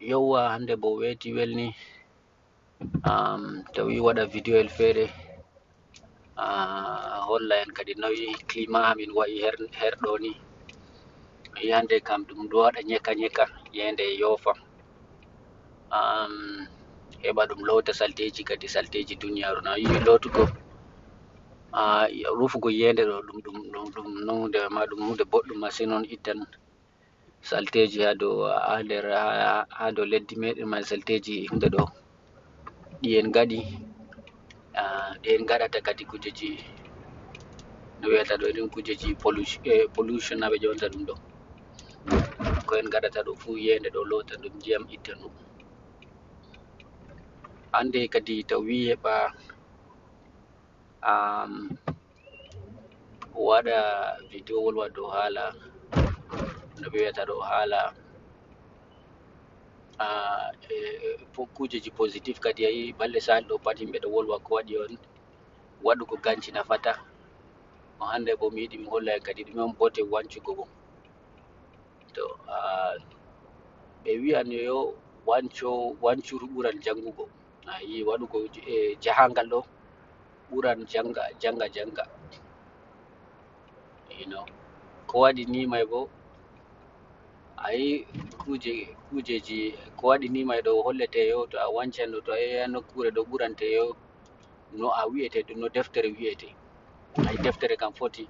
Yauwa hande bo weti welni tawi waɗa video el fere holla en kadi nawi climat amin wa'i herɗo ni yi hande kam ɗum ɗo waɗa nyeka yende yofa heɓa ɗum lota salteji kadi salteji duniyaru na yi lotugo rufugo yende ɗo ɗum hunde ma ɗum hunde boɗɗum masin on ittan salteji ha dow leddi meɗen man salteji hunde ɗo ɗi en gaɗi ɗi en gaɗata kadi kujeji no wiyata ɗo irin kujeji pollution na ɓe jonta ɗum ɗo ko en gaɗata ɗo fu yende ɗo lota ɗum ndiyam itta ɗum hande kadi tawi heɓa waɗa video wolwa dow hala no ɓe wiyata ɗo hala kujeji positive kadi ayi balɗe sali ɗo pat himɓe ɗo wolwa ko waɗi on waɗugo ganci nafata o hande bo mi yiɗi mi holla en kadi ɗume on bote wancugo bo to ɓe wi'an yo wancuru ɓuran jangugo ayi waɗugo jahangal ɗo ɓuran janga ko waɗi ni mai bo ayi kujeji ko waɗi ni mai ɗo hollete yo to a wancan ɗo to a yahi nokkure ɗo ɓurante yo no a wi'ete ɗum no deftere wi'ete ayi deftere kam foti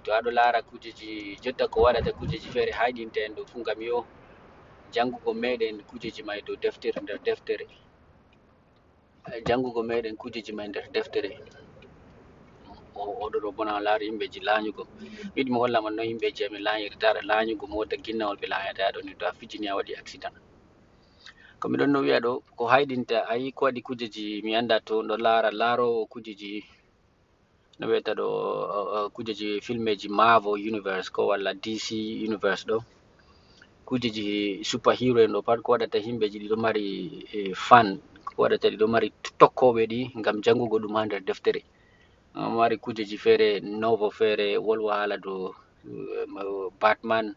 to aɗo lara kujeji jotta ko waɗata kujeji fere haydinta en ɗo fu ngam yo jangugo meɗen kujeji mai dow deftere nder deftere jangugo meɗen kujeji mai nder deftere oɗo ɗo bona laari himɓeji lanyugo yiɗi mi holla man no himɓeji amin lanyirta lanyugo mota ginnawol ɓe layata ɗo ni to a fijini a waɗi accident ko miɗon no wi'a ɗo ko haydinta ayi ko waɗi kujeji mi anda to ɗo laaro kujeji no wiyata ɗo kujeji filmeji Marvel universe ko walla DC universe ɗo kujeji superhero en ɗo pat ko waɗata himɓeji ɗiɗo mari fan ko waɗata ɗiɗo mari tokkoɓe ɗi ngam jangugo ɗum ha nder deftere mari kujeji fere novel fere wolwa hala dow Batman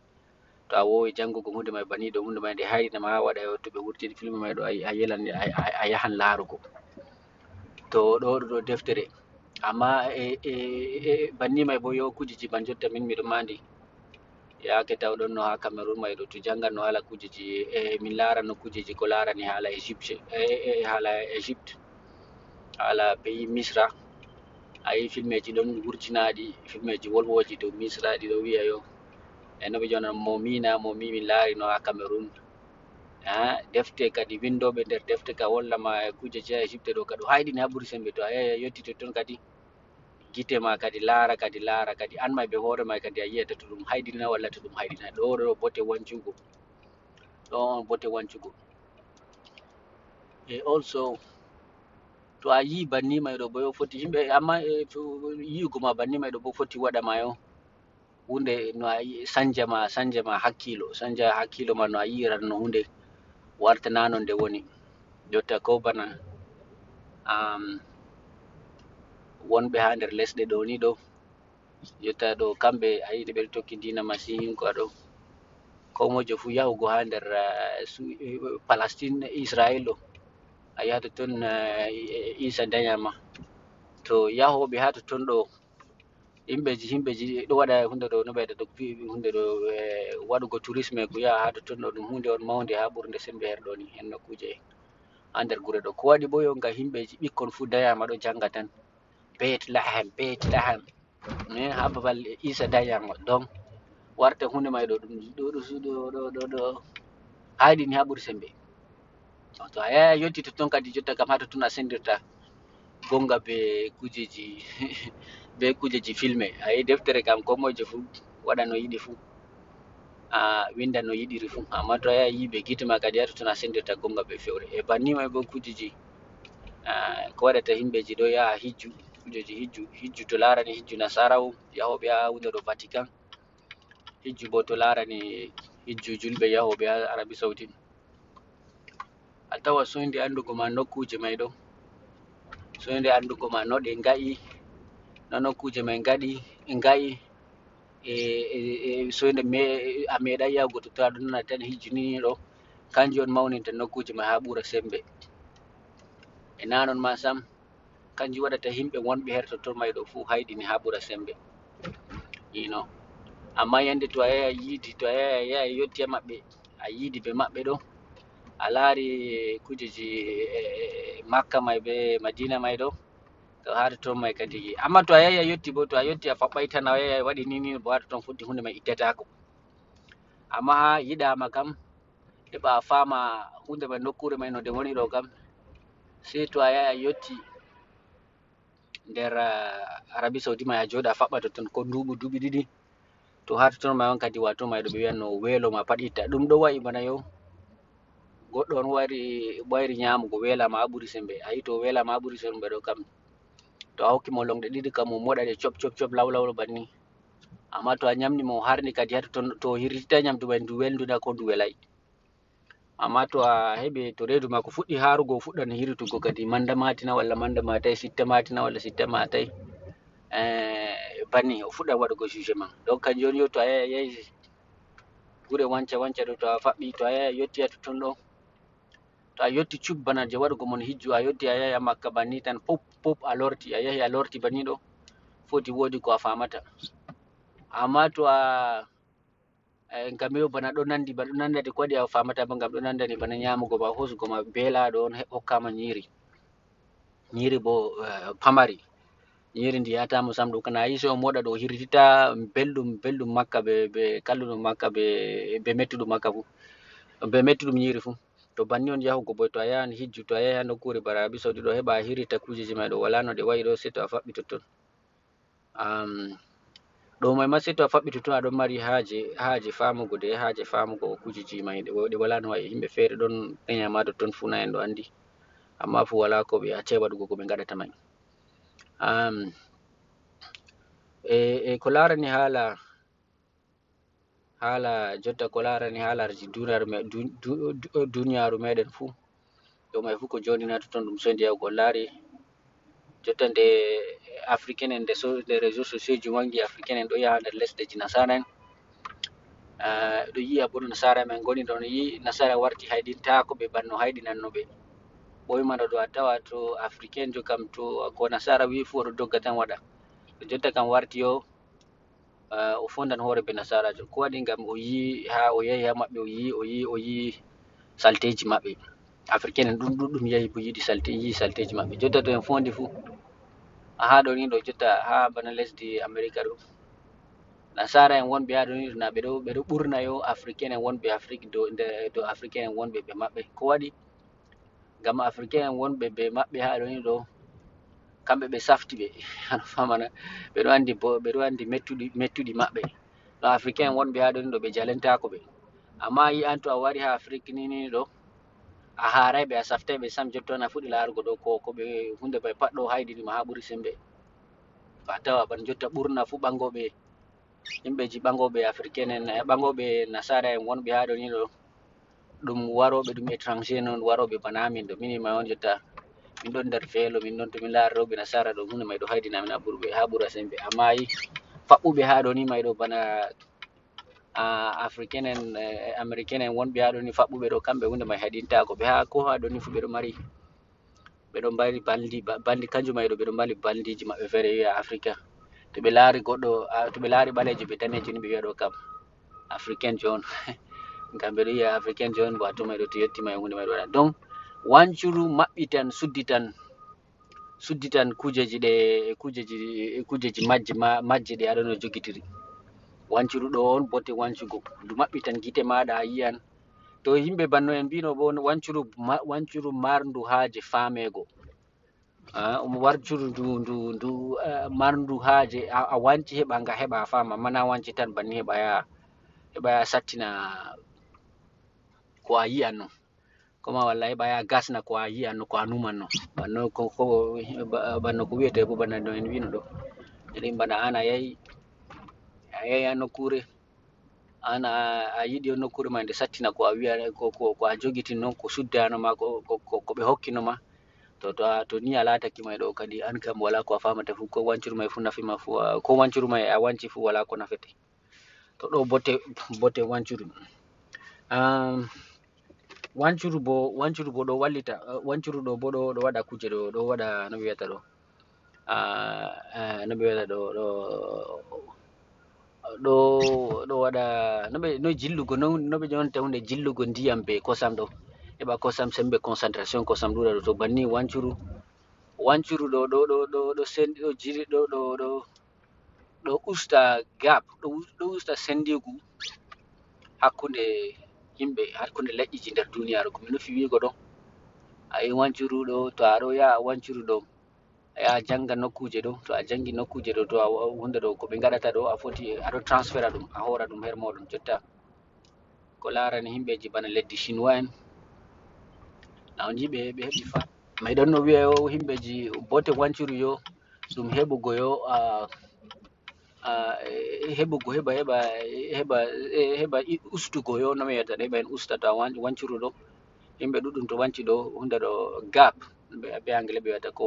to a wowi jangugo hunde mai bani ɗo hunde mai nde haydina ma waɗa to ɓe wurtini film mai ɗo a yelan a yahan larugo to ɗo deftere amma banni mai bo yo kujeji ban jotta min miɗo mandi yake tawɗon no ha Cameroon mai ɗo to jangan no hala kujeji min lara no kujeji ko larani hala Egypte hala pays Misra ayi filmeji ɗon wurtinaɗi filmeji wolwoji dow Misra ɗi ɗo wi'a yo no ɓe jona momi min laari no ha Cameroon defte kadi windoɓe nder defte ka hollama kujeji ha Egypte ɗo kadi haydini ha ɓuuri sembe to a yahi a yetti totton kadi gite ma kadi laara kadi an mai be hoore mai kadi a yiyata to ɗum haydina walla to ɗum haydina ɗo bote wancugo ɗo on bote wancugo also to a yi banni mai ɗo bo yo foti himɓe amma yi'ugo ma banni mai ɗo bo foti waɗa ma yo hunde no a sanja ma hakkilo ma no a yiran no hunde warta nano nde woni jotta ko bana wonɓe ha nder lesɗe ɗo ni ɗo jotta ɗo kamɓe a yiɗi ɓeɗo tokki dina masin ko ɗo ko mojo fu yahugo ha nder Palestine Israel ɗo a yaha totton Isa dayama to yahoɓe ha totton ɗo himɓeji ɗo waɗa hunde ɗo no ɓeyda hunde ɗo waɗugo tourisme ko yaha ha totton ɗo ɗum hunde on maunde ha ɓurde sembe herɗo ni hen nokkuje ha nder gure ɗo ko waɗi bo yo nga himɓeji ɓikkon fu dayama ɗo janga tan Bethlehem ha babal Isa dayama donc warta hunde mai ɗo ɗum haydini ha ɓuuri sembe to a yahi a yotti totton kadi jotta kam ha totton a sendirta gonga be kujeji filme ayi deftere kam ko mojo fu waɗa no yiɗi fu winda no yiɗiri fu amma to a yahi yiɓe gite ma kadi ha totton a sendirta gonga be fewre banni mai bo kujeji ko waɗata himɓeji ɗo yaha kujeji hijju to larani hijju nasarawo yahoɓe ha hunde ɗo Vatican hijju bo to larani hijju julɓe yahoɓe ha Arabie Saoudite a tawa soyde andugo ma nokkuje mai ɗo soyde andugo ma no ɗe nga'i no nokkuje mai nga'i soyde a meeɗai yahugo to aɗon nana tan hijju ni ɗo kanji on mawninta nokkuji ma ha ɓura sembe e nanon ma sam kanji waɗata himɓe wonɓe her totton may ɗo fuu hayɗini ha ɓura sembe amma yande to a yahi a yiidi to a yahi a yetti maɓɓe a yiidi be maɓɓe ɗo a laari kujeji makka may be madina may ɗo to ha totton may kadi amma to a yahi a yetti bo to a yetti a faɓɓay tan a yahi a waɗi ni bo ha totton fuɗɗi hunde may ittatako amma yiɗama kam heɓa a fama hunde may nokkure may no nde woni ɗo kam sey to a yahi a yetti nder Arabi Saudi may a jooɗa a faɓɓa totton ko duuɓi ɗiɗi to ha totton may on kadi wato may ɗo ɓe wiyanno weelo ma pat itta ɗum ɗo wayi bana yo goɗɗo on wari nyamugo welama ha ɓuri sembe ayi to welama ha ɓuri sembe ɗo kam to a hokki mo longɗe ɗiɗi kam mo moɗa ɗe cop lawlaw banni amma to a nyamni mo harni kadi ha totton to hirtita nyamdu may ndu welnduda ko ndu welay amma to a heɓi to reedu ma ko fuɗɗi harugo fuɗɗan hirtugo kadi manda matina walla manda matai sitta matina walla sitta matai banni o fuɗɗan waɗugo juge man donc kanjum on yo to a yahi gure wanca ɗo to a faɓɓi to a yahi a yetti ha totton ɗo to a yetti cub bana je waɗugo mon hijju a yetti a yahi a makka banni tan pop a lorti a yahi a lorti banni ɗo foti wodi ko a famata amma to a ngam yo bana ɗo nandi ba ɗo nandade ko waɗi a famata ba ngam ɗo nandani bana nyamugo ma hosugo ma belaɗo on hokkama nyiri bo pamari nyiri ndi yatamo sam ɗum kana a yi so o moɗa ɗo hirtita belɗum makka be kalluɗum makka be mettuɗum makka fu be mettuɗum nyiri fu to banni on yahugo boy to a yahan hijju to a yahi ha nokkure bara Arabi Saudi ɗo heɓa a hirita kujeji may ɗo wala no ɗe wayi ɗo sey to a faɓɓi totton ɗo may ma sey to a faɓɓi totton aɗon mari haaje famugo de haaje famugo kujeji may ɗe wala no wayi himɓe feere ɗon peña ma totton fu na en ɗo andi amma fu wala ko ɓe accay waɗugo ko ɓe gaɗata may ko larani haala jotta ko larani haalarji duniyaru meɗen fu ɗo may fu ko jonina totton ɗum sondi yahugo laari jotta nde africain en nde réseau sociaux ji wangi africain en ɗo yaha nder lesɗeji nasara en ɗo yi'a bo nasara men goni ɗon yi nasara warti hayɗintako ɓe banno hayɗinanno ɓe ɓoymano ɗo a tawa to africain jo kam to ko nasara wi fu oɗo dogga tan waɗa jotta kam warti yo o fondan hoore be nasarajo ko waɗi ngam o yi ha o yahi ha maɓɓe o yi salteji maɓɓe africain en ɗuɗɗum yahi bo yiɗi salteji maɓɓe jotta to en fondi fu ha ɗo ni ɗo jotta ha bana lesdi america ɗo nasara en wonɓe ha ɗo ni na ɓeɗo ɓurna yo africain en wonɓe afrique do africain en wonɓe ɓe maɓɓe ko waɗi ngam africain en wonɓe be maɓɓe ha ɗo ni ɗo kamɓe ɓe safti ɓe aɗa famana ɓeɗo andi mettuɗi maɓɓe no africain en wonɓe ha ɗo ni ɗo ɓe jalentako ɓe amma yi an to a wari ha afrique ni ɗo a haray ɓe a saftai ɓe sam jotton a fuɗɗi larugo ɗo ko ɓe hunde bay pat ɗo hayɗinima ha ɓuri sembe a tawa ban jotta ɓurna fu ɓangoɓe himɓeji ɓangoɓe africain en ɓangoɓe nasara en wonɓe ha ɗo ni ɗo ɗum waroɓe ɗum étranger non waroɓe bana min ɗo mini ma on jotta min ɗon nder feelo min ɗon to min laari rewɓe nasara ɗo hunde may ɗo haydina min ha ɓura sembe amma yi faɓɓuɓe ha ɗo ni may ɗo bana africain en américain en wonɓe ha ɗo ni faɓɓuɓe ɗo kamɓe hunde may haɗintako ɓe ha ko ha ɗo ni fu ɓeɗo mari baldi kanjum may ɗo ɓeɗo mari baldiji maɓɓe feere wiya africain to ɓe laari goɗɗo to ɓe laari ɓalejo ɓe danejo ni ɓe wiya ɗo kam africain jo on ngam ɓeɗo wiya africain jo on bo to may ɗo to yetti may hunde may ɗo waɗa donc wancuru maɓɓitan sudditan kujeji majje ɗe aɗa no jogitiri wancuru ɗo on bote wancugo ndu maɓɓitan gite maɗa a yiyan to yimɓe banno en mbino bo wancuru marndu haaje famego wancuru ndu marndu haaje a wanci heɓa a fama mana wanci tan banni heɓa ya sattina ko a yi'an no koma walla heɓa ya gasna ko a yi'an no ko a numan no banno ko wiyete bo bana no en wino ɗo eɗen bana an a yahi ha nokkure an a yiɗi nokkure ma nde sattina ko a wiya ko a jogitin noon ko suddanoma ko ɓe hokkinoma to ni a lataki may ɗo kadi an kam wala ko a famata fu ko wancuru may fu nafima fu ko wancuru may a wanci fu wala ko nafete to ɗo bote wancuru wancuru bo ɗo wallita, wancuru ɗo bo ɗo waɗa kuje ɗo waɗa no ɓe wiyata ɗo, no ɓe wiyata ɗo waɗa no jillugo, no ɓe jonta hunde jillugo ndiyam be kosam ɗo, heɓa kosam sembe concentration kosam ɗuɗa ɗo. To banni wancuru ɗo usta gap, ɗo usta sendigu hakkunde yimɓe, hakkunde leƴƴiji nder duniyaru. Ko mi nufi wiigo ɗo, ayi wancuru ɗo, to aɗo yaha wancuru ɗo, a yaha janga nokkuje ɗo, to a jangi nokkuje ɗo, to a hunde ɗo ko ɓe gaɗata ɗo, a foti aɗo transfera ɗum, a hora ɗum her moɗon. Jotta ko larani himɓeji bana leddi chinois en, na on jiɓe ɓe heɓi fa. Mai ɗon no wiya yo himɓeji bote wancuru yo ɗum heɓugo yo heɓugo heɓa ustugo yo, no mi wiyata ɗo, heɓa en usta to a wancuru ɗo, himɓe ɗuɗɗum to wanci ɗo hunde ɗo gap be angle ɓe wiyata ko